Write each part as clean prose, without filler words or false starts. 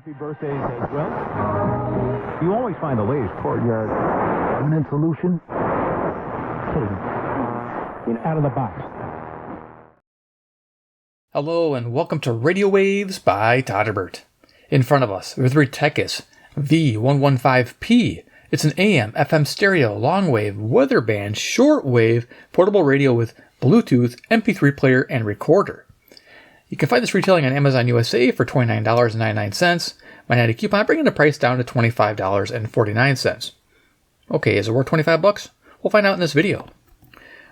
Happy birthdays as well. You always find the latest courtyard permanent solution. Out of the box. Hello and welcome to Radio Waves by todderbert. In front of us, we have the Retekess V115P. It's an AM, FM stereo, long-wave, weather-band, shortwave portable radio with Bluetooth, MP3 player, and recorder. You can find this retailing on Amazon USA for $29.99. My 90 coupon bringing the price down to $25.49. Okay, is it worth 25 bucks? We'll find out in this video.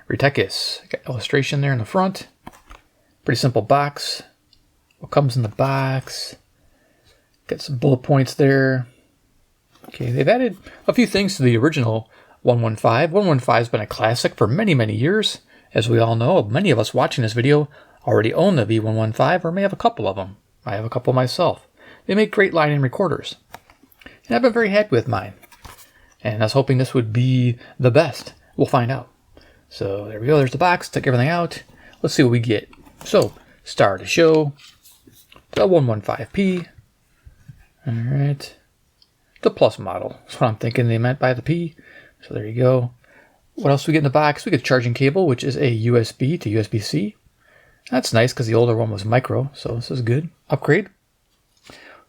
Retekess, got illustration there in the front. Pretty simple box. What comes in the box? Got some bullet points there. Okay, they've added a few things to the original 115. 115 has been a classic for many, many years. As we all know, many of us watching this video already own the V115 or may have a couple of them. I have a couple myself. They make great line-in recorders. And I've been very happy with mine. And I was hoping this would be the best. We'll find out. So there we go. There's the box. Took everything out. Let's see what we get. So, star to show. The 115P. Alright. The Plus model. That's what I'm thinking they meant by the P. So there you go. What else do we get in the box? We get a charging cable, which is a USB to USB-C. That's nice because the older one was micro, so this is good. Upgrade.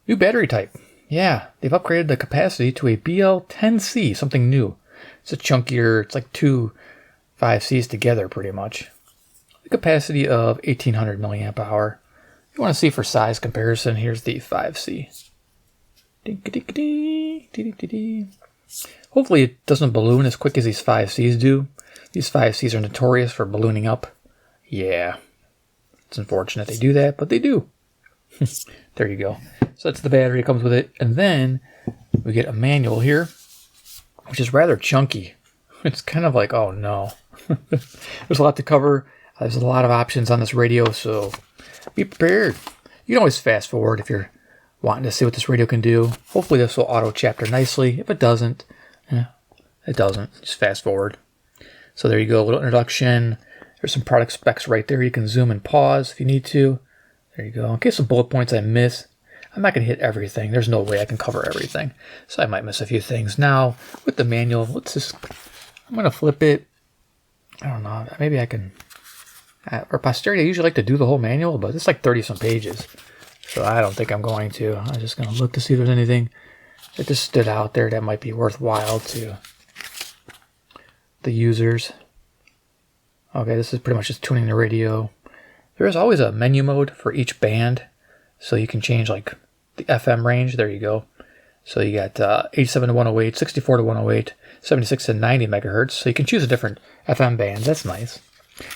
New battery type. Yeah, they've upgraded the capacity to a BL10C, something new. It's a chunkier, it's like two 5Cs together pretty much. The capacity of 1800 milliamp hour. You want to see for size comparison, here's the 5C. Hopefully it doesn't balloon as quick as these 5Cs do. These 5Cs are notorious for ballooning up. Yeah. It's unfortunate they do that, but they do. There you go. So that's the battery that comes with it. And then we get a manual here, which is rather chunky. It's kind of like, oh no. There's a lot to cover. There's a lot of options on this radio, so be prepared. You can always fast forward if you're wanting to see what this radio can do. Hopefully this will auto chapter nicely. If it doesn't, it doesn't. Just fast forward. So there you go, a little introduction. There's some product specs right there. You can zoom and pause if you need to. There you go. In case some bullet points I miss, I'm not going to hit everything. There's no way I can cover everything. So I might miss a few things. Now, with the manual, I'm going to flip it. I don't know. Maybe I can. For posterity, I usually like to do the whole manual, but it's like 30-some pages. So I don't think I'm going to. I'm just going to look to see if there's anything that just stood out there that might be worthwhile to the users. Okay, this is pretty much just tuning the radio. There is always a menu mode for each band, so you can change like the FM range. There you go. So you got 87 to 108, 64 to 108, 76 to 90 megahertz. So you can choose a different FM band. That's nice.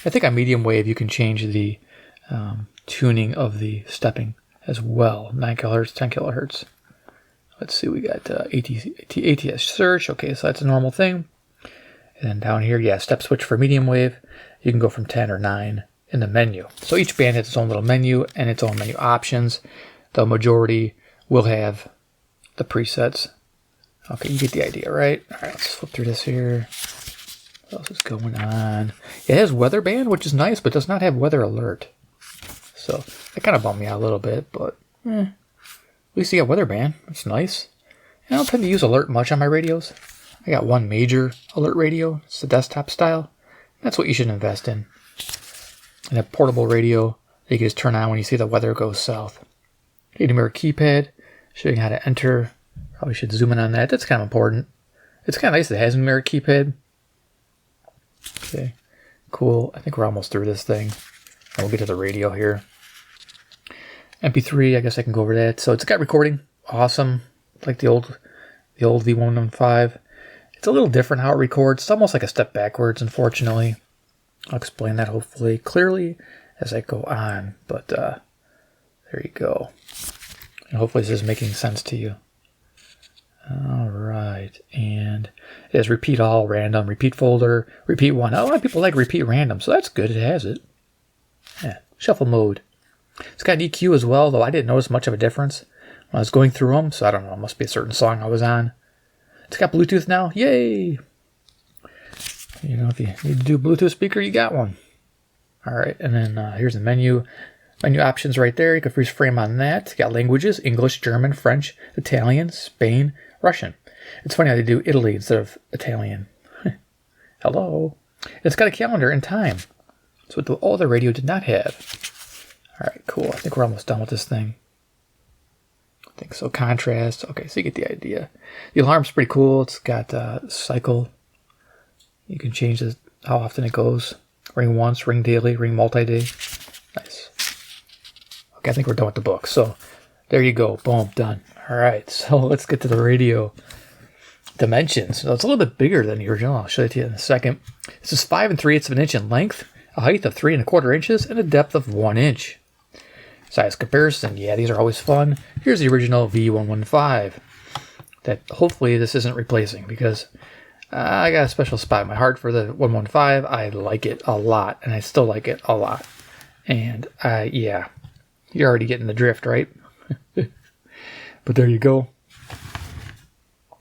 I think on medium wave you can change the tuning of the stepping as well. 9 kilohertz, 10 kilohertz. Let's see, we got ATS search. Okay, so that's a normal thing. And then down here, yeah, step switch for medium wave. You can go from 10 or 9 in the menu. So each band has its own little menu and its own menu options. The majority will have the presets. Okay, you get the idea, right? All right, let's flip through this here. What else is going on? It has weather band, which is nice, but does not have weather alert. So that kind of bummed me out a little bit, but at least you got weather band. That's nice. And I don't tend to use alert much on my radios. I got one major alert radio. It's the desktop style. That's what you should invest in. And a portable radio that you can just turn on when you see the weather goes south. Numeric keypad, showing how to enter. Probably should zoom in on that. That's kind of important. It's kind of nice that it has a numeric keypad. Okay, cool. I think we're almost through this thing. And we'll get to the radio here. MP3, I guess I can go over that. So it's got recording. Awesome. Like the old V115. It's a little different how it records. It's almost like a step backwards, unfortunately. I'll explain that hopefully clearly as I go on. But there you go. And hopefully this is making sense to you. All right. And it has repeat all, random, repeat folder, repeat one. A lot of people like repeat random, so that's good. It has it. Yeah. Shuffle mode. It's got an EQ as well, though I didn't notice much of a difference when I was going through them. So I don't know. It must be a certain song I was on. It's got Bluetooth now. Yay! You know, if you need to do a Bluetooth speaker, you got one. All right, and then here's the menu. Menu options right there. You can freeze frame on that. You got languages, English, German, French, Italian, Spain, Russian. It's funny how they do Italy instead of Italian. Hello. It's got a calendar and time. That's what the other radio did not have. All right, cool. I think we're almost done with this thing. I think so. Contrast. Okay, so you get the idea. The alarm's pretty cool. It's got cycle. You can change how often it goes. Ring once, ring daily, ring multi-day. Nice. Okay, I think we're done with the book. So there you go. Boom, done. All right, so let's get to the radio dimensions. So it's a little bit bigger than the original. I'll show it to you in a second. This is 5 3/8 of an inch in length, a height of 3 1/4 inches, and a depth of 1 inch. Size comparison. Yeah, these are always fun. Here's the original V115 that hopefully this isn't replacing, because I got a special spot in my heart for the 115. I like it a lot, and I still like it a lot. And yeah, you're already getting the drift, right? But there you go.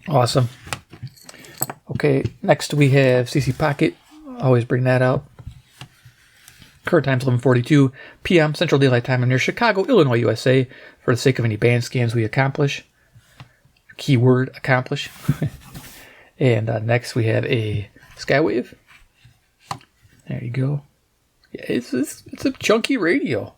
Awesome. Okay, next we have CC Pocket. Always bring that out. Current time is 11:42 p.m. Central Daylight Time near Chicago, Illinois, USA. For the sake of any band scans we accomplish. Keyword accomplish. And next we have a Skywave. There you go. Yeah, it's a chunky radio.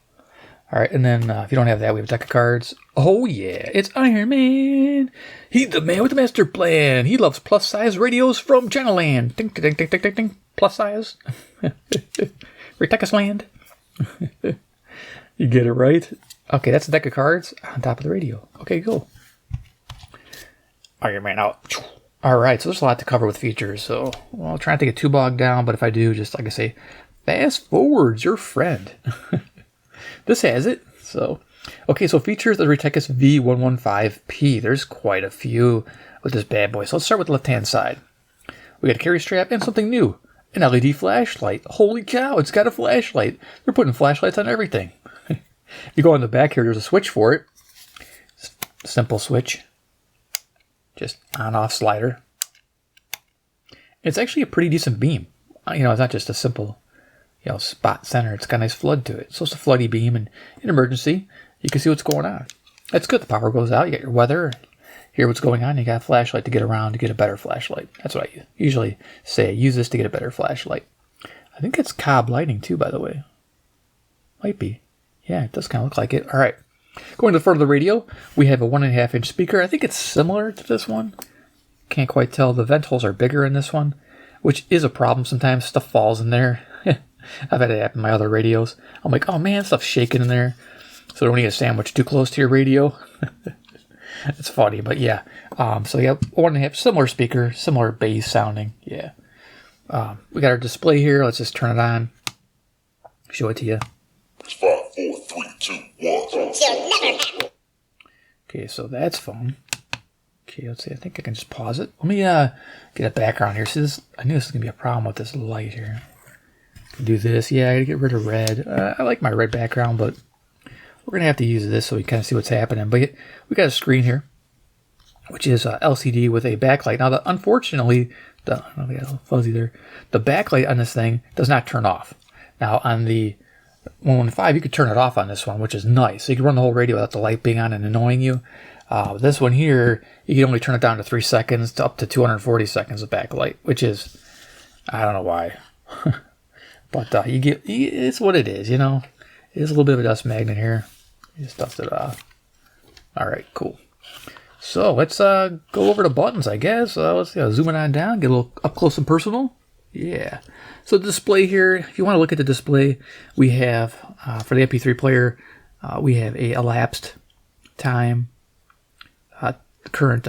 All right, and then if you don't have that, we have a deck of cards. Oh yeah, it's Iron Man. He's the man with the master plan. He loves plus size radios from China Land. Ding ding ding ding ding ding. Plus size. Retekess Land. You get it right. Okay, that's a deck of cards on top of the radio. Okay, cool. Iron Man out. All right, so there's a lot to cover with features. So I'll try not to get too bogged down, but if I do, just like I say, fast forward's your friend. This has it. So, okay, so features of the Retekess V115P. There's quite a few with this bad boy. So let's start with the left-hand side. We got a carry strap and something new. An LED flashlight. Holy cow, it's got a flashlight. They're putting flashlights on everything. You go on the back here, there's a switch for it. Simple switch. Just on-off slider. It's actually a pretty decent beam. You know, it's not just a simple, spot center. It's got a nice flood to it. So it's a floody beam, and in emergency, you can see what's going on. That's good. The power goes out. You got your weather. Hear what's going on. You got a flashlight to get around to get a better flashlight. That's what I usually say. Use this to get a better flashlight. I think it's Cobb lighting too, by the way. Might be. Yeah, it does kind of look like it. All right. Going to the front of the radio, we have a 1.5 inch speaker. I think it's similar to this one. Can't quite tell. The vent holes are bigger in this one, which is a problem. Sometimes stuff falls in there. I've had it happen in my other radios. I'm like, oh man, stuff's shaking in there. So don't eat a sandwich too close to your radio. It's funny, but yeah. So yeah, 1.5, similar speaker, similar bass sounding. Yeah. We got our display here. Let's just turn it on. Show it to you. It's 5, 4, 3, 2, 1. Okay, so that's fun. Okay, let's see. I think I can just pause it. Let me get a background here. See, I knew this was gonna be a problem with this light here. Can do this. Yeah, I gotta get rid of red. I like my red background, but we're gonna have to use this so we kind of see what's happening. But we got a screen here, which is LCD with a backlight. Now, unfortunately, I got a little fuzzy there. The backlight on this thing does not turn off. Now, on the 115, you could turn it off on this one, which is nice. So you can run the whole radio without the light being on and annoying you. This one here, you can only turn it down to 3 seconds to up to 240 seconds of backlight, which is, I don't know why. But it's what it is, It is a little bit of a dust magnet here. You just dust it off. All right, cool. So let's go over the buttons, I guess. Let's zoom it on down, get a little up close and personal. Yeah. So the display here, if you want to look at the display, we have, for the MP3 player, we have a elapsed time, current,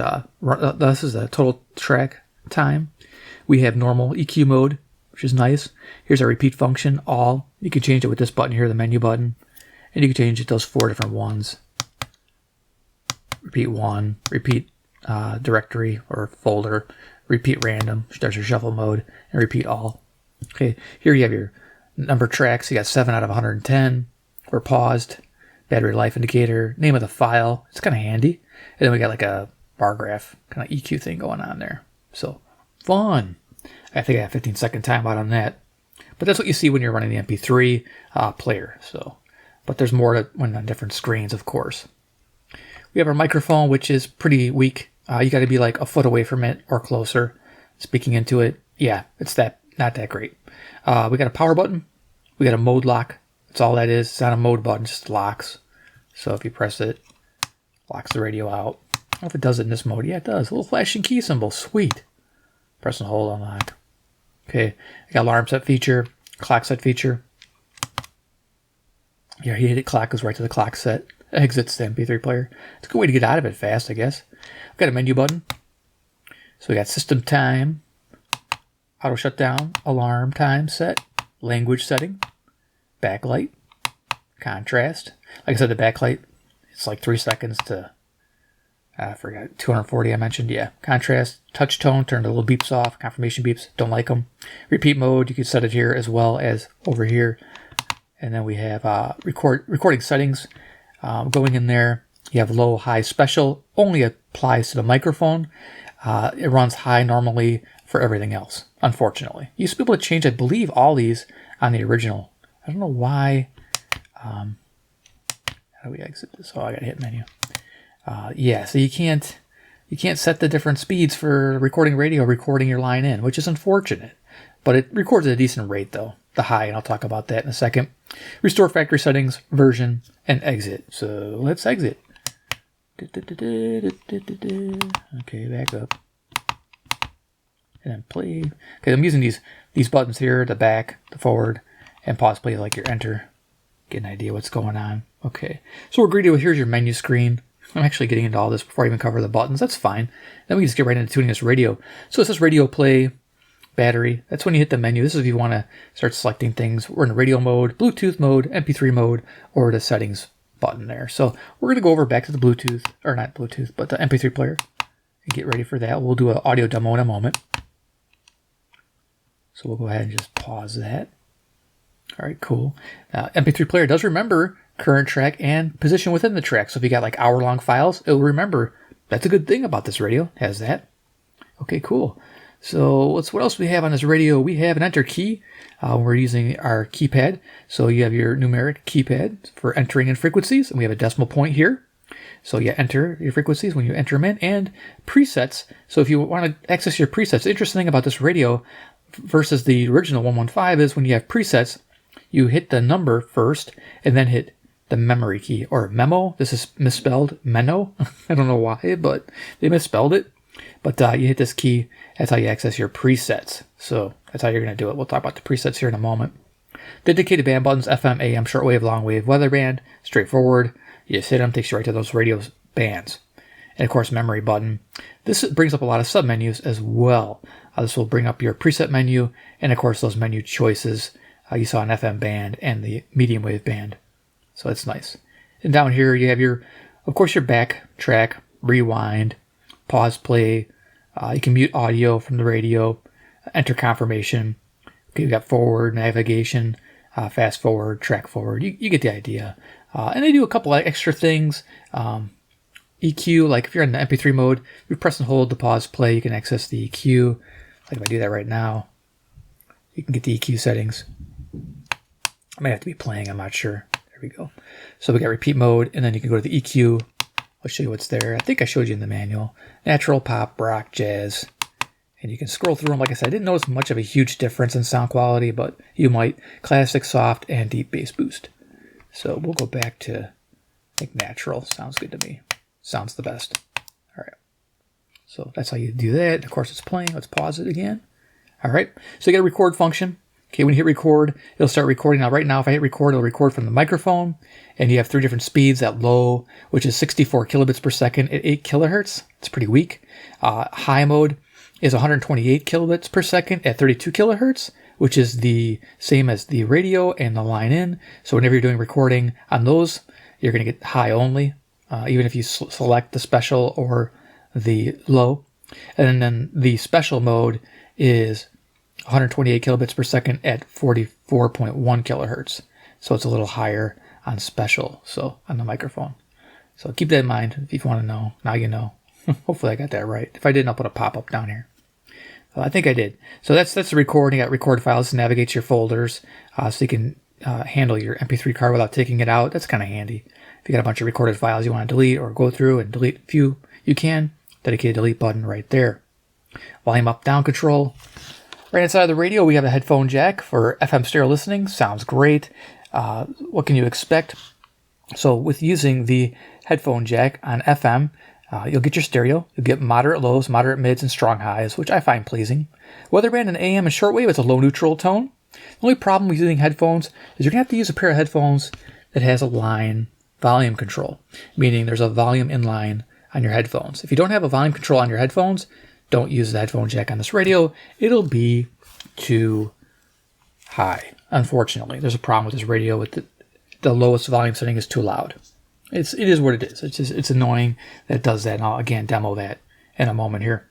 this is a total track time. We have normal EQ mode, which is nice. Here's our repeat function, all. You can change it with this button here, the menu button. And you can change it those 4 different ones. Repeat 1, repeat directory or folder, repeat random, there's your shuffle mode, and repeat all. Okay, here you have your number tracks. You got 7 out of 110. We're paused. Battery life indicator, name of the file. It's kind of handy. And then we got like a bar graph kind of EQ thing going on there. So fun. I think I have 15-second timeout on that. But that's what you see when you're running the MP3 player. So but there's more to when on different screens, of course. We have our microphone, which is pretty weak. You got to be like a foot away from it or closer. Speaking into it, yeah, it's not that great. We got a power button. We got a mode lock. That's all that is. It's not a mode button, just locks. So if you press it, locks the radio out. I don't know if it does it in this mode. Yeah, it does. A little flashing key symbol. Sweet. Press and hold, unlock. Okay, I got alarm set feature, clock set feature. Yeah, you hit it, clock goes right to the clock set. Exits the MP3 player. It's a good way to get out of it fast, I guess. We've got a menu button. So we got system time, auto shutdown, alarm time set, language setting, backlight, contrast. Like I said, the backlight, it's like 3 seconds to, I forgot, 240 I mentioned. Yeah, contrast, touch tone, turn the little beeps off, confirmation beeps, don't like them. Repeat mode, you can set it here as well as over here. And then we have recording settings. Going in there, you have low, high, special, only applies to the microphone. It runs high normally for everything else, unfortunately. You used to be able to change, I believe, all these on the original. I don't know why. How do we exit this? Oh, I gotta hit menu. Yeah, so you can't set the different speeds for recording radio, recording your line in, which is unfortunate. But it records at a decent rate, though. The high, and I'll talk about that in a second. Restore factory settings, version, and exit. So let's exit. Okay, back up. And then play. Okay, I'm using these buttons here, the back, the forward, and pause play like your enter. Get an idea what's going on. Okay, so we're greeted with, here's your menu screen. I'm actually getting into all this before I even cover the buttons. That's fine. Then we just get right into tuning this radio. So it says radio play. Battery, that's when you hit the menu. This is if you want to start selecting things. We're in radio mode, Bluetooth mode, MP3 mode, or the settings button there. So we're going to go over back to the Bluetooth, or not Bluetooth, but the MP3 player and get ready for that. We'll do an audio demo in a moment. So we'll go ahead and just pause that. All right, cool. MP3 player does remember current track and position within the track. So if you got like hour-long files, it'll remember. That's a good thing about this radio, has that. Okay, cool. So what else do we have on this radio? We have an enter key. We're using our keypad. So you have your numeric keypad for entering in frequencies. And we have a decimal point here. So you enter your frequencies when you enter them in. And presets. So if you want to access your presets, the interesting thing about this radio versus the original 115 is when you have presets, you hit the number first and then hit the memory key. Or memo. This is misspelled. Meno. I don't know why, but they misspelled it. But you hit this key, that's how you access your presets. So that's how you're going to do it. We'll talk about the presets here in a moment. Dedicated band buttons, FM, AM, shortwave, longwave, weather band, straightforward. You just hit them, takes you right to those radio bands. And of course, memory button. This brings up a lot of submenus as well. This will bring up your preset menu, and of course those menu choices you saw an FM band and the medium wave band. So that's nice. And down here you have of course, your back track, rewind, pause play. You can mute audio from the radio, enter confirmation. Okay, we got forward, navigation, fast forward, track forward. You get the idea. And they do a couple of extra things. EQ, like if you're in the MP3 mode, you press and hold the pause play, you can access the EQ. Like if I do that right now, you can get the EQ settings. I might have to be playing, I'm not sure. There we go. So we got repeat mode, and then you can go to the EQ. I'll show you what's there. I think I showed you in the manual. Natural, pop, rock, jazz. And you can scroll through them. Like I said, I didn't notice much of a huge difference in sound quality, but you might. Classic, soft, and deep bass boost. So we'll go back to, I think natural sounds good to me. Sounds the best. All right. So that's how you do that. Of course, it's playing. Let's pause it again. All right. So you got a record function. Okay, when you hit record, it'll start recording. Now, right now, if I hit record, it'll record from the microphone. And you have 3 different speeds at low, which is 64 kilobits per second at 8 kilohertz. It's pretty weak. High mode is 128 kilobits per second at 32 kilohertz, which is the same as the radio and the line in. So whenever you're doing recording on those, you're going to get high only, even if you select the special or the low. And then the special mode is 128 kilobits per second at 44.1 kilohertz. So it's a little higher on special, so on the microphone. So keep that in mind if you want to know. Now you know. Hopefully I got that right. If I didn't, I'll put a pop-up down here. I think I did. So that's the recording. You got record files to navigate your folders. So you can handle your MP3 card without taking it out. That's kind of handy. If you got a bunch of recorded files you want to delete or go through and delete a few, you can. Dedicated delete button right there. Volume up down control. Right inside of the radio, we have a headphone jack for FM stereo listening. Sounds great. What can you expect? So with using the headphone jack on FM, you'll get your stereo. You'll get moderate lows, moderate mids, and strong highs, which I find pleasing. Weather band and AM and shortwave, it's a low neutral tone. The only problem with using headphones is you're going to have to use a pair of headphones that has a line volume control, meaning there's a volume inline on your headphones. If you don't have a volume control on your headphones, don't use the headphone jack on this radio. It'll be too high. Unfortunately, there's a problem with this radio with the lowest volume setting is too loud. It is what it is. It's annoying that it does that, and I'll again demo that in a moment here.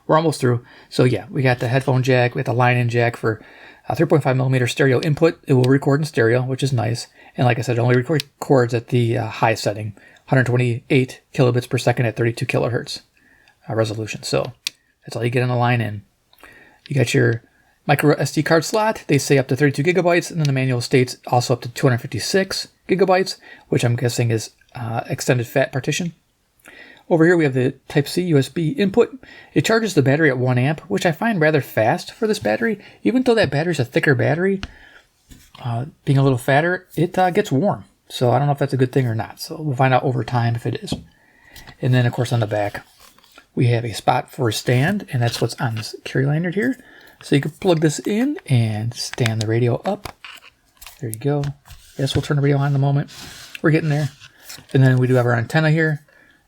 We're almost through. So yeah, we got the headphone jack, we got the line-in jack for 3.5 millimeter stereo input. It will record in stereo, which is nice. And like I said, it only records at the high setting, 128 kilobits per second at 32 kilohertz resolution. So that's all you get on the line-in. You got your micro SD card slot. They say up to 32 gigabytes, and then the manual states also up to 256 gigabytes, which I'm guessing is extended fat partition. Over here we have the Type-C USB input. It charges the battery at 1 amp, which I find rather fast for this battery. Even though that battery's a thicker battery, being a little fatter, it gets warm. So I don't know if that's a good thing or not. So we'll find out over time if it is. And then, of course, on the back, we have a spot for a stand, and that's what's on this carry lanyard here. So you can plug this in and stand the radio up. There you go. Yes, we'll turn the radio on in a moment. We're getting there. And then we do have our antenna here.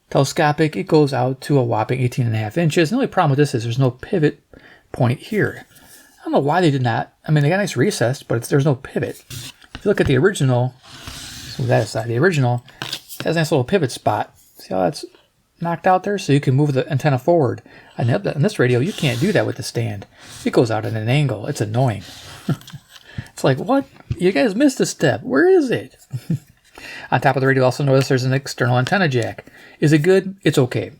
Telescopic, it goes out to a whopping 18.5 inches. The only problem with this is there's no pivot point here. I don't know why they did not. I mean, they got a nice recess, but there's no pivot. If you look at the original, so that aside, the original has a nice little pivot spot. See how that's knocked out there? So you can move the antenna forward. On this radio, you can't do that with the stand. It goes out at an angle. It's annoying. It's like, what? You guys missed a step. Where is it? On top of the radio, also notice there's an external antenna jack. Is it good? It's okay.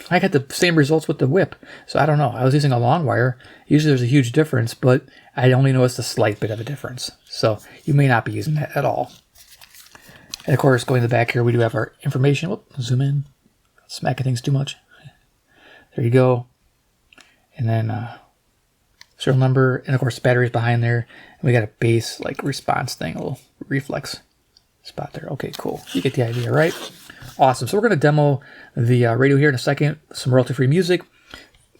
I got the same results with the whip, so I don't know. I was using a long wire. Usually there's a huge difference, but I only noticed a slight bit of a difference. So you may not be using that at all. And of course, going to the back here, we do have our information. Whoop, zoom in. Smacking things too much. There you go. And then serial number, and of course the battery's behind there. And we got a bass like response thing, a little reflex spot there. Okay, cool. You get the idea, right? Awesome. So we're going to demo the radio here in a second. Some royalty-free music.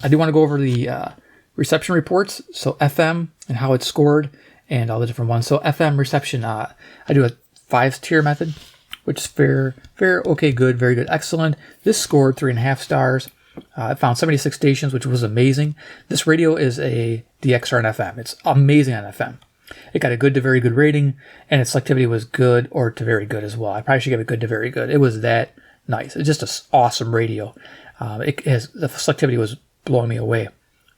I do want to go over the reception reports. So FM and how it's scored and all the different ones. So FM reception, I do a 5-tier method, which is fair, okay, good, very good, excellent. This scored 3.5 stars. I found 76 stations, which was amazing. This radio is a DXR on FM. It's amazing on FM. It got a good to very good rating, and its selectivity was good or to very good as well. I probably should give it good to very good. It was that nice. It's just an awesome radio. The selectivity was blowing me away.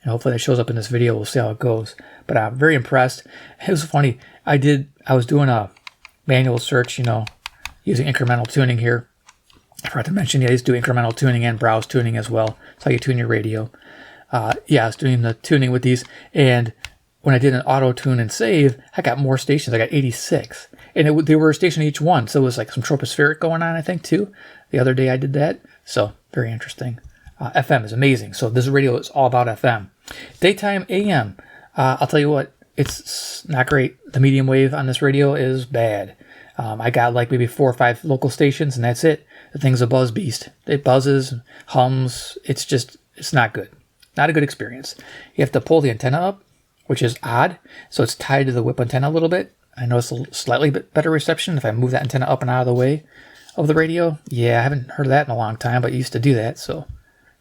And hopefully that shows up in this video. We'll see how it goes. But I'm very impressed. It was funny. I was doing a manual search, using incremental tuning here. I forgot to mention, I used to do incremental tuning and browse tuning as well. That's how you tune your radio. I was doing the tuning with these, and when I did an auto tune and save, I got more stations. I got 86. And they were a station each one. So it was like some tropospheric going on, I think, too. The other day I did that. So very interesting. FM is amazing. So this radio is all about FM. Daytime AM. I'll tell you what, it's not great. The medium wave on this radio is bad. I got like maybe 4 or 5 local stations, and that's it. The thing's a buzz beast. It buzzes, hums. It's not good. Not a good experience. You have to pull the antenna up, which is odd. So it's tied to the whip antenna a little bit. I noticed a slightly bit better reception if I move that antenna up and out of the way of the radio. Yeah, I haven't heard of that in a long time, but I used to do that. So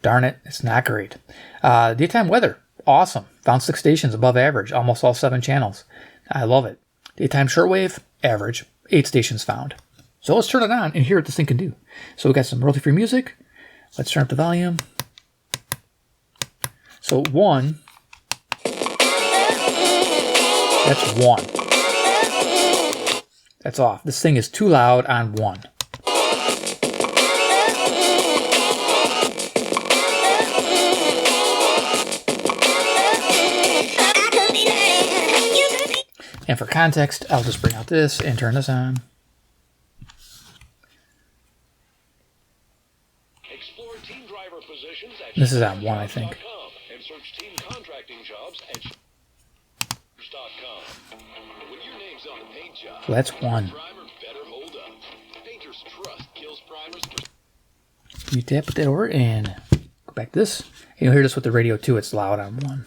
darn it, it's not great. Daytime weather, awesome. Found 6 stations above average, almost all 7 channels. I love it. Daytime shortwave, average, 8 stations found. So let's turn it on and hear what this thing can do. So we got some royalty-free music. Let's turn up the volume. So 1. That's 1. That's off. This thing is too loud on 1. And for context, I'll just bring out this and turn this on. Explore team driver positions at This is on 1, I think. and search team contracting jobs at .com. When your name's on a paint job, So that's 1. primer better hold up. Painters trust kills primers. You tap that over and go back to this. And you'll hear this with the radio too. It's loud on 1.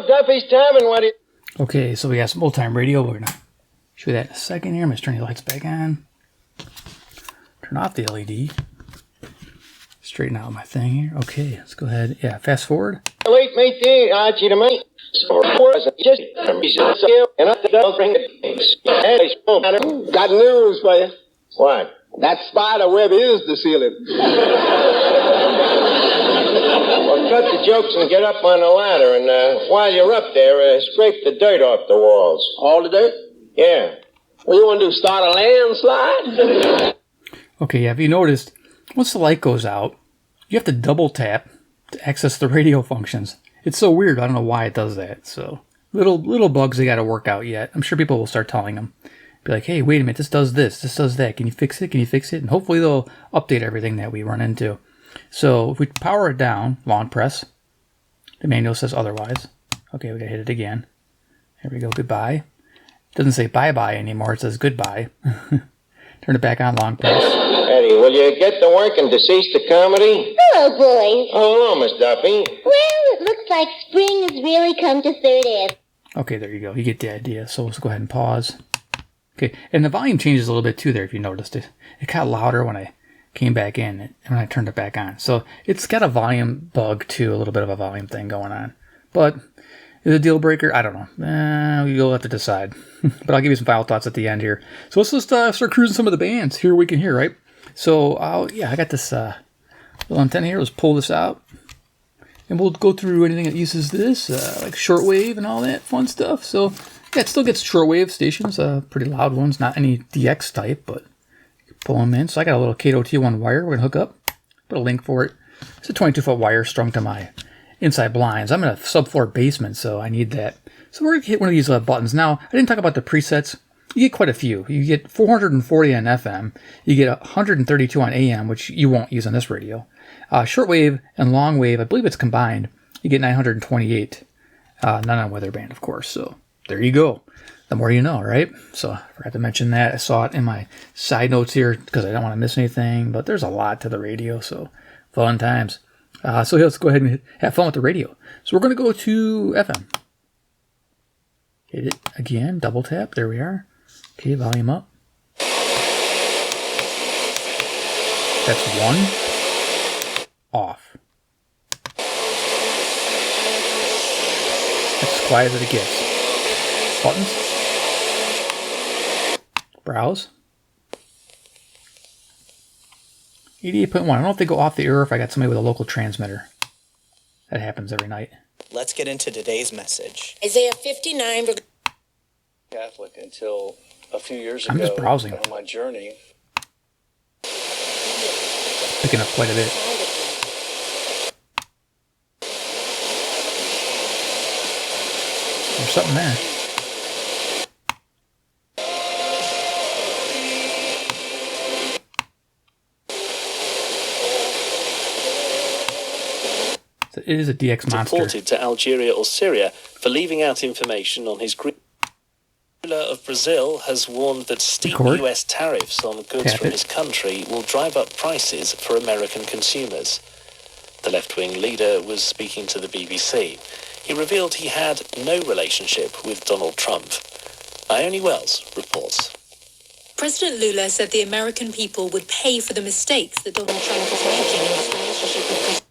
Duffy's Tavern, what do you... Okay, so we got some old-time radio. We're going to show you that in a second here. I'm going to turn the lights back on. Turn off the LED. Straighten out my thing here. Okay, let's go ahead. Yeah, fast forward. Wait, mate, Archie to me. Just and I don't bring it. Got news for you. What? That spider web is the ceiling. Well, cut the jokes and get up on the ladder, and while you're up there, scrape the dirt off the walls. All the dirt? Yeah. What you want to do, start a landslide? Okay, yeah, if you noticed, once the light goes out, you have to double tap to access the radio functions. It's so weird. I don't know why it does that. So little bugs they got to work out yet. I'm sure people will start telling them. Be like, hey, wait a minute, this does that. Can you fix it? Can you fix it? And hopefully they'll update everything that we run into. So if we power it down, long press, the manual says otherwise. Okay, we got to hit it again. There we go, goodbye. It doesn't say bye-bye anymore. It says goodbye. Turn it back on, long press. Eddie, will you get to work and decease the comedy? Hello, boys. Oh, hello, Miss Duffy. Well, it looks like spring has really come to Third Ave. Okay, there you go. You get the idea. So let's go ahead and pause. Okay, and the volume changes a little bit too there if you noticed it. It got louder when I came back in and when I turned it back on. So it's got a volume bug too, a little bit of a volume thing going on. But is it a deal breaker? I don't know. You'll have to decide. But I'll give you some final thoughts at the end here. So let's just start cruising some of the bands here we can hear, right? So I got this little antenna here. Let's pull this out. and we'll go through anything that uses this, like shortwave and all that fun stuff. So yeah, it still gets shortwave stations, pretty loud ones, not any DX type, but you can pull them in. So I got a little Kato T1 wire we're gonna hook up, put a link for it. It's a 22-foot wire strung to my inside blinds. I'm in a subfloor basement, so I need that. So we're gonna hit one of these buttons. Now, I didn't talk about the presets. You get quite a few. You get 440 on FM. You get 132 on AM, which you won't use on this radio. Shortwave and long wave, I believe it's combined. You get 928. None on weather band, of course. So there you go. The more you know, right? So I forgot to mention that. I saw it in my side notes here because I don't want to miss anything. But there's a lot to the radio, so fun times. So let's go ahead and have fun with the radio. So we're going to go to FM. Hit it again, double tap. There we are. Okay, volume up. That's 1. Off. That's as quiet as it gets. Buttons. Browse. 88.1. I don't know if they go off the air or if I got somebody with a local transmitter. That happens every night. Let's get into today's message. Isaiah 59. Catholic until a few years I'm ago. just browsing. On my journey. Picking up quite a bit. There's something there. So it is a DX monster. Deported to Algeria or Syria for leaving out information on his green. The ruler of Brazil has warned that steep US tariffs on goods from his country will drive up prices for American consumers. The left-wing leader was speaking to the BBC. He revealed he had no relationship with Donald Trump. Ione Wells reports. President Lula said the American people would pay for the mistakes that Donald Trump is making in his relationship with President.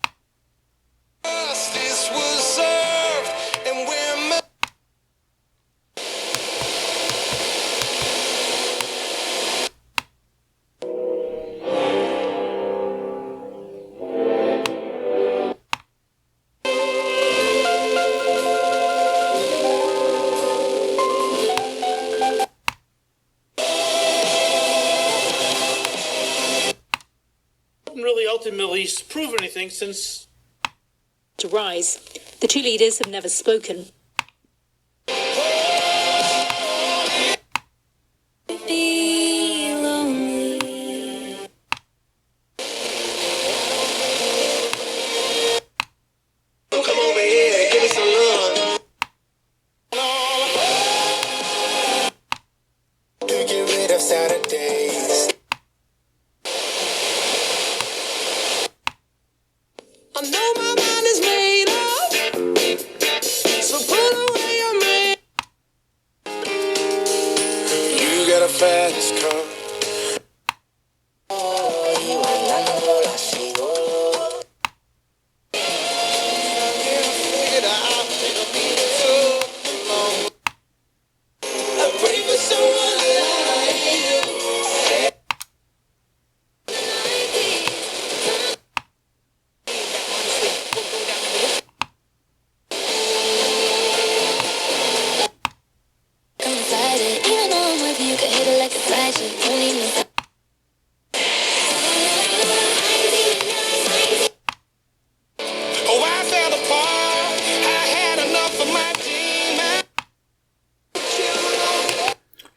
Ultimately prove anything since to rise. The two leaders have never spoken.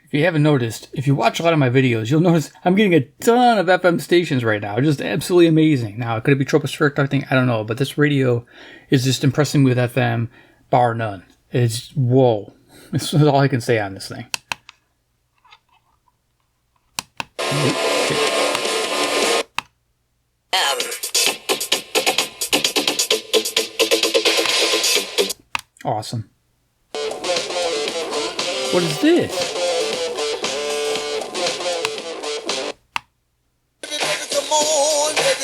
If you haven't noticed, if you watch a lot of my videos, you'll notice I'm getting a ton of FM stations right now. Just absolutely amazing. Now, could it be tropospheric, I think? I don't know. But this radio is just impressing me with FM, bar none. It's, whoa. This is all I can say on this thing. Awesome. What is this?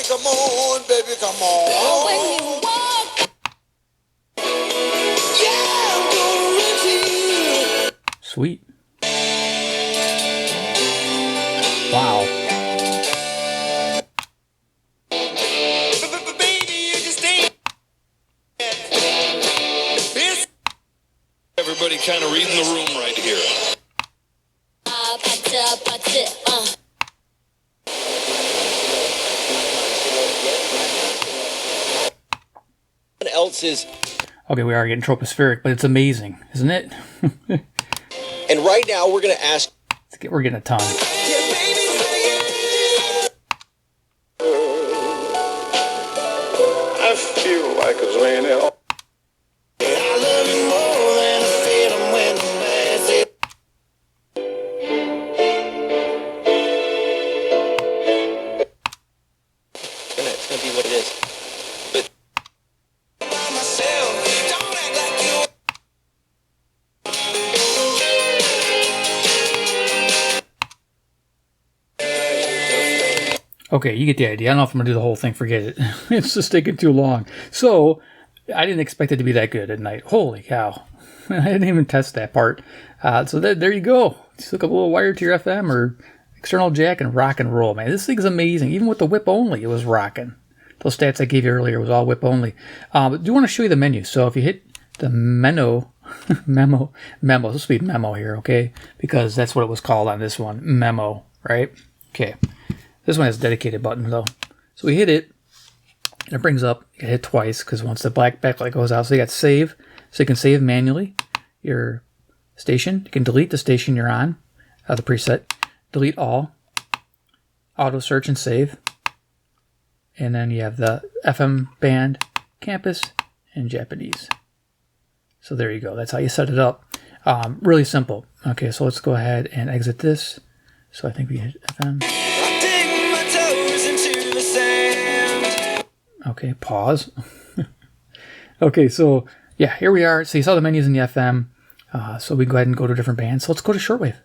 Come on, baby, come on. When you walk, yeah, I'm gonna reach you. Sweet. Wow. everybody kind of reading the room right here. What else is... Okay, we are getting tropospheric, but it's amazing, isn't it? And right now, we're going to ask... We're getting a ton. I feel like it's laying there. It's going to be what it is. But... Okay, you get the idea. I don't know if I'm going to do the whole thing. Forget it. It's just taking too long. So, I didn't expect it to be that good at night. Holy cow. I didn't even test that part. So there you go. Just hook up a little wire to your FM or external jack and rock and roll, man. This thing's amazing. Even with the whip only, it was rocking. Those stats I gave you earlier was all whip only. But I do want to show you the menu. So if you hit the memo, this will be memo here, okay? Because that's what it was called on this one, memo, right? Okay. This one has a dedicated button though. So we hit it, and it brings up, you can hit twice, because once the black backlight goes out, so you got save, so you can save manually your station. You can delete the station you're on, the preset, delete all, auto search and save, and then you have the FM band, campus, and Japanese. So there you go. That's how you set it up. Really simple. Okay, so let's go ahead and exit this. So I think we hit FM. Okay, pause. Okay, so yeah, here we are. So you saw the menus in the FM. So we go ahead and go to different bands. So let's go to Shortwave.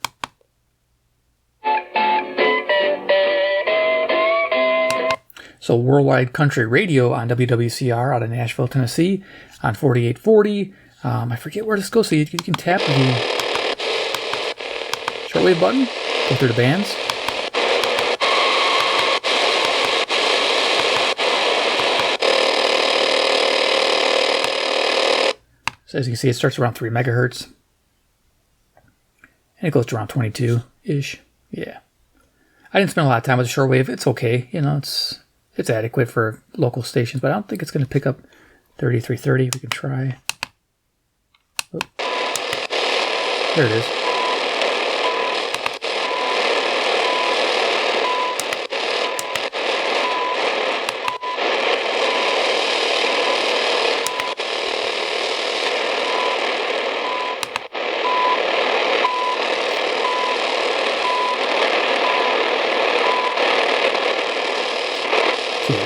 So Worldwide Country Radio on WWCR out of Nashville, Tennessee on 4840. I forget where this goes. So you can tap the Shortwave button, go through the bands. So as you can see, it starts around 3 megahertz. And it goes to around 22-ish. Yeah. I didn't spend a lot of time with the shortwave. It's okay. You know, it's adequate for local stations, but I don't think it's going to pick up 3330. We can try. Oop. There it is.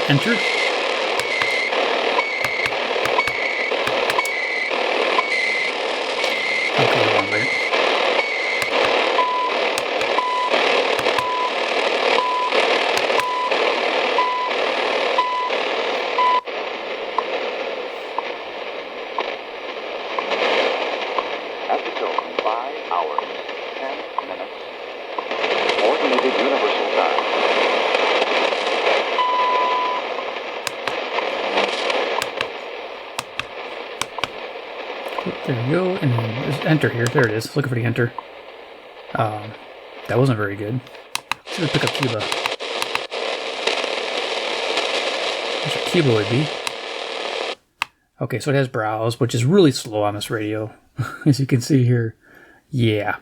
Enter. Okay, wrong way. At the tone, 5 hours, 10 minutes. Coordinated universal time. There we go, and there's enter here. There it is. Looking for the enter. That wasn't very good. Should have picked up Cuba. That's what Cuba would be. Okay, so it has browse, which is really slow on this radio, as you can see here. Yeah.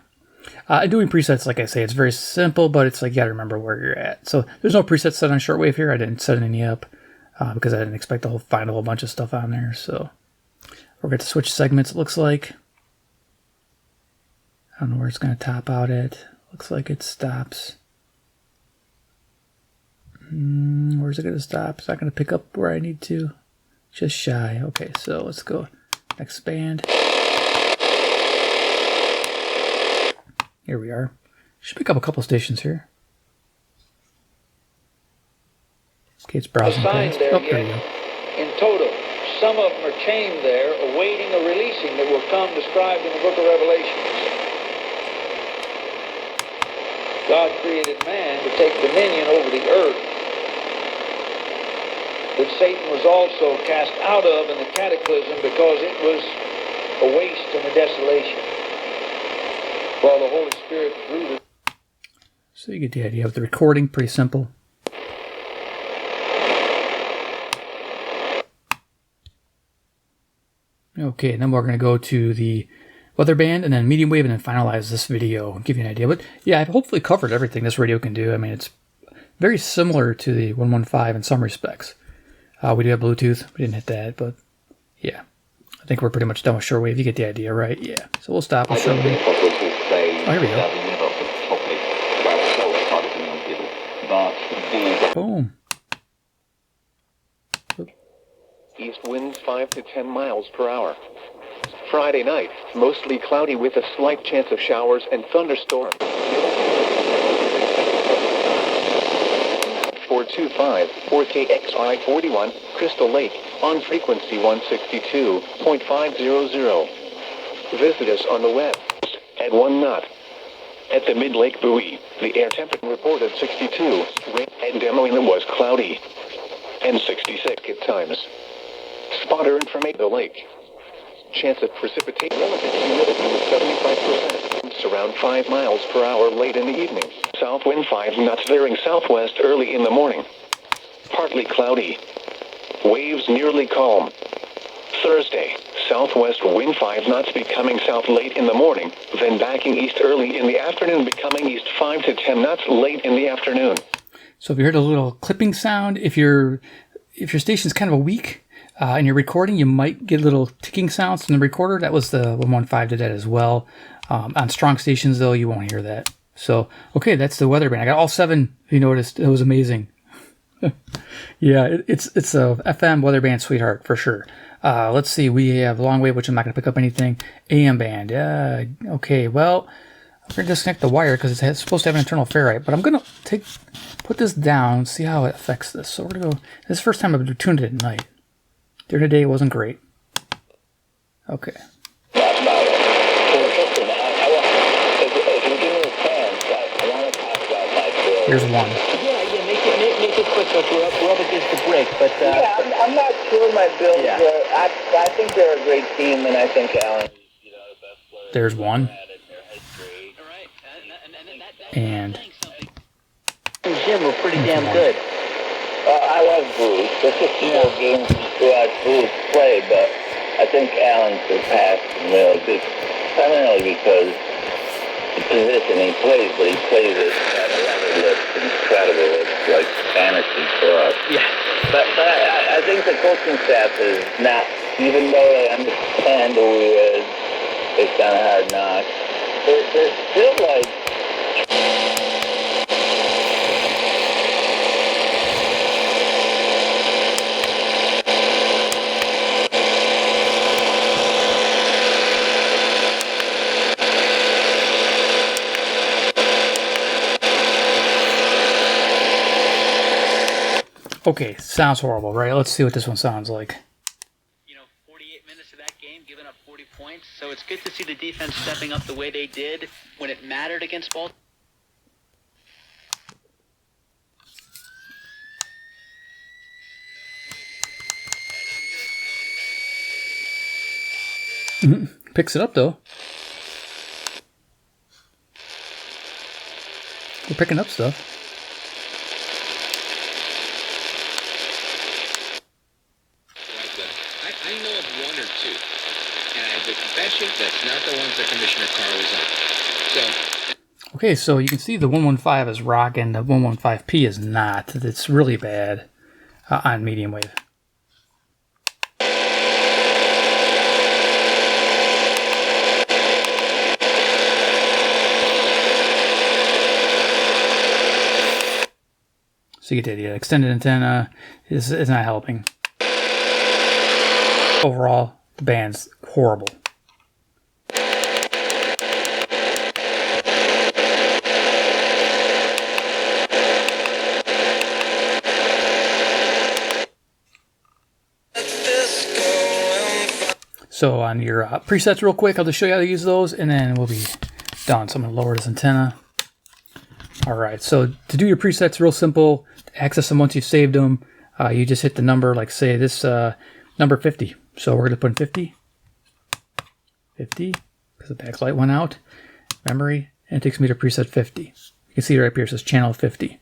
Doing presets, like I say, it's very simple, but it's like you gotta remember where you're at. So there's no presets set on shortwave here. I didn't set any up because I didn't expect to find a whole bunch of stuff on there. So we're going to switch segments, it looks like. I don't know where it's going to top out at. Looks like it stops. Where's it going to stop? It's not going to pick up where I need to. Just shy. Okay, so let's go expand. Here we are. Should pick up a couple stations here. Okay, it's browsing past. Oh, there you go. In total, some of them are chained there, awaiting a releasing that will come described in the book of Revelations. God created man to take dominion over the earth, that Satan was also cast out of in the cataclysm because it was a waste and a desolation. While the Holy Spirit drew the... So you get the idea of the recording, pretty simple. Okay, then we're going to go to the weather band and then medium wave and then finalize this video and give you an idea. But yeah, I've hopefully covered everything this radio can do. I mean, it's very similar to the 115 in some respects. We do have Bluetooth. We didn't hit that, but yeah. I think we're pretty much done with shortwave. You get the idea, right? Yeah. So we'll stop with shortwave. Oh, here we go. Boom. East winds 5 to 10 miles per hour. Friday night, mostly cloudy with a slight chance of showers and thunderstorms. 425 4KXI 41, Crystal Lake, on frequency 162.500. Visit us on the web at 1 knot. At the mid-lake buoy, the air temperature reported 62, and Demoina was cloudy, and 66 at times. Spotter information the lake. Chance of precipitation relative humidity was 75%. Around 5 miles per hour late in the evening. South wind 5 knots veering southwest early in the morning. Partly cloudy. Waves nearly calm. Thursday, southwest wind 5 knots becoming south late in the morning, then backing east early in the afternoon, becoming east 5 to 10 knots late in the afternoon. So if you heard a little clipping sound, if your station's kind of weak and you're recording, you might get little ticking sounds from the recorder. That was the 115 did that as well. On strong stations, though, you won't hear that. So, okay, that's the weather band. I got all 7, if you noticed. It was amazing. Yeah, it's a FM weather band sweetheart, for sure. Let's see, we have long wave, which I'm not going to pick up anything. AM band, okay, well, I'm going to disconnect the wire because it's supposed to have an internal ferrite, but I'm going to put this down, see how it affects this. So we're going to go, this is the first time I've tuned it at night. During the day, it wasn't great. Okay. Here's one. Yeah, make it quick, but we're up against the break. But I'm not sure my Bills. Yeah. I think they're a great team, and I think Allen. There's one. And Jim were pretty damn good. I love Bruce. There's just more games to watch Bruce play, but I think Allen surpassed Mill just primarily because the position he plays, but he plays it at a level that's incredible. It's like fantasy for us. Yeah. But I think the coaching staff is not, even though they understand who he is, it's kind of hard knock. They're still like. okay, sounds horrible, right? Let's see what this one sounds like. 48 minutes of that game, giving up 40 points. So it's good to see the defense stepping up the way they did when it mattered against Baltimore. Picks it up, though. We're picking up stuff. I know of one or two, and I bet you that's not the ones that Commissioner Carr was on. So. Okay, so you can see the 115 is rocking, the 115P is not. It's really bad on medium wave. So you get the idea. Extended antenna is not helping. Overall, the band's horrible. So on your presets real quick, I'll just show you how to use those and then we'll be done. So I'm going to lower this antenna. Alright, so to do your presets, real simple. To access them once you've saved them, you just hit the number, like say this number 50. So we're going to put in 50. 50, because the backlight went out. Memory, and it takes me to preset 50. You can see right here, it says channel 50.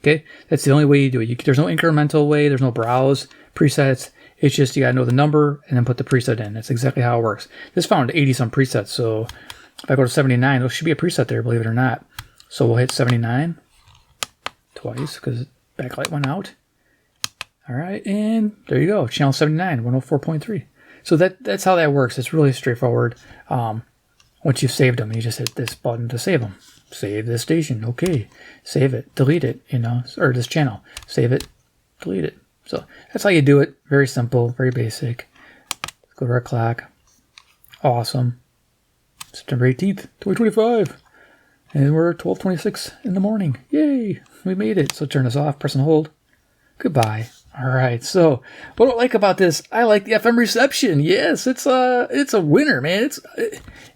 Okay, that's the only way you do it. There's no incremental way, there's no browse presets. It's just you gotta know the number and then put the preset in. That's exactly how it works. This found 80 some presets, so if I go to 79, there should be a preset there, believe it or not. So we'll hit 79 twice because backlight went out. All right, and there you go, channel 79, 104.3. So that's how that works. It's really straightforward. Once you've saved them, you just hit this button to save them. Save this station, okay. Save it, delete it, or this channel. Save it, delete it. So that's how you do it. Very simple, very basic. Let's go to our clock. Awesome. September 18th, 2025. And we're at 12:26 in the morning. Yay, we made it. So turn this off, press and hold. Goodbye. All right, so what do I like about this? I like the FM reception. Yes, it's a winner, man.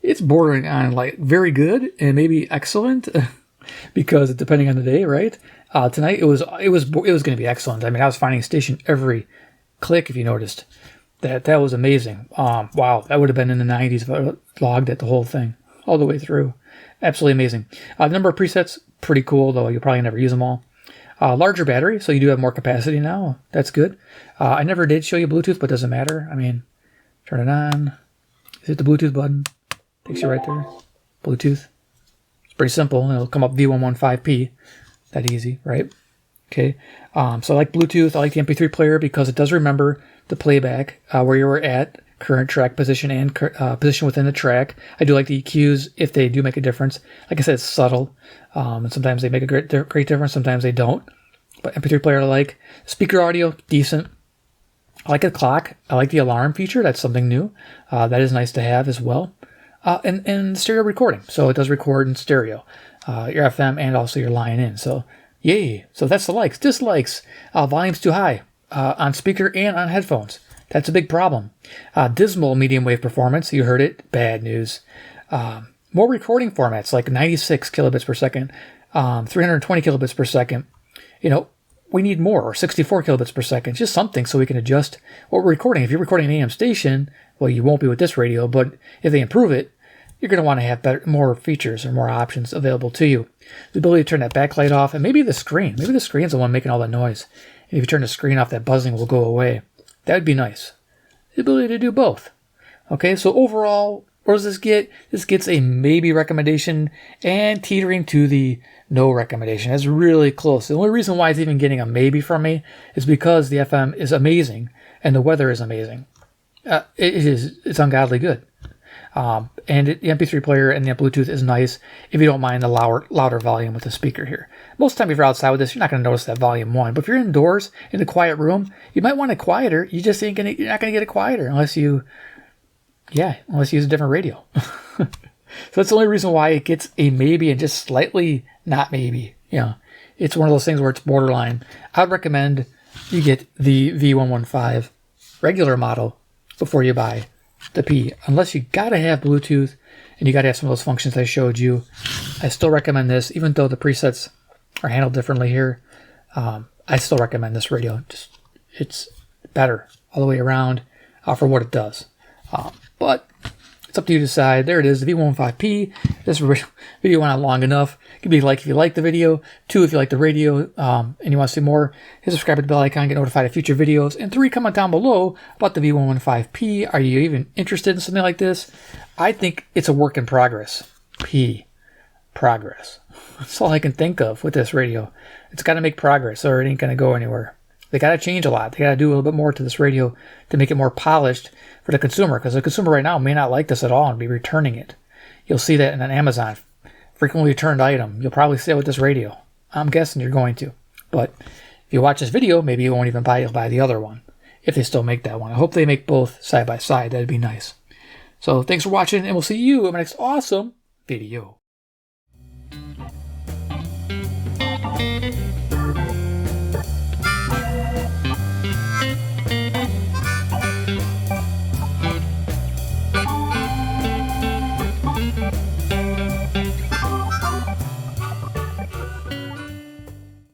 It's bordering on like very good and maybe excellent because depending on the day, right? Tonight it was going to be excellent. I mean, I was finding a station every click. If you noticed, that was amazing. Wow, that would have been in the 90s if I logged it the whole thing all the way through. Absolutely amazing. The number of presets pretty cool, though you'll probably never use them all. Larger battery, so you do have more capacity now. That's good. I never did show you Bluetooth, but it doesn't matter. I mean, turn it on. Hit the Bluetooth button. Takes you right there. Bluetooth. It's pretty simple. It'll come up V115P. That easy, right? Okay. So I like Bluetooth. I like the MP3 player because it does remember the playback where you were at, current track position and position within the track. I do like the EQs if they do make a difference. Like I said, it's subtle. And sometimes they make a great difference. Sometimes they don't. But MP3 player I like. Speaker audio, decent. I like the clock. I like the alarm feature. That's something new. That is nice to have as well. And stereo recording. So it does record in stereo. Your FM and also your line in. So yay. So that's the likes. Dislikes. Volume's too high on speaker and on headphones. That's a big problem. Dismal medium wave performance. You heard it. Bad news. More recording formats like 96 kilobits per second, 320 kilobits per second. We need more, or 64 kilobits per second. Just something so we can adjust what we're recording. If you're recording an AM station, well, you won't be with this radio, but if they improve it, you're going to want to have more features or more options available to you. The ability to turn that backlight off, and maybe the screen. Maybe the screen's the one making all that noise. And if you turn the screen off, that buzzing will go away. That would be nice. The ability to do both. Okay, so overall, what does this get? This gets a maybe recommendation and teetering to the no recommendation. That's really close. The only reason why it's even getting a maybe from me is because the FM is amazing and the weather is amazing. It's ungodly good. And the MP3 player and the Bluetooth is nice if you don't mind the louder volume with the speaker here. Most of the time if you're outside with this, you're not going to notice that volume 1. But if you're indoors in a quiet room, you might want it quieter. You're not going to get it quieter unless you use a different radio. So that's the only reason why it gets a maybe and just slightly not maybe. It's one of those things where it's borderline. I would recommend you get the V115 regular model before you buy the P. Unless you got to have Bluetooth and you got to have some of those functions I showed you. I still recommend this, even though the presets are handled differently here. I still recommend this radio. It's better all the way around for what it does. But it's up to you to decide. There it is, the V115P. This video went on long enough. Give me a like if you like the video. 2 if you like the radio and you want to see more. Hit subscribe to the bell icon, get notified of future videos. And 3, comment down below about the V115P. Are you even interested in something like this? I think it's a work in progress. Progress. That's all I can think of with this radio. It's got to make progress or it ain't going to go anywhere. They got to change a lot. They got to do a little bit more to this radio to make it more polished for the consumer, because the consumer right now may not like this at all and be returning it. You'll see that in an Amazon frequently returned item. You'll probably see it with this radio. I'm guessing you're going to. But if you watch this video, maybe you won't even buy it. You'll buy the other one if they still make that one. I hope they make both side by side. That'd be nice. So thanks for watching, and we'll see you in my next awesome video.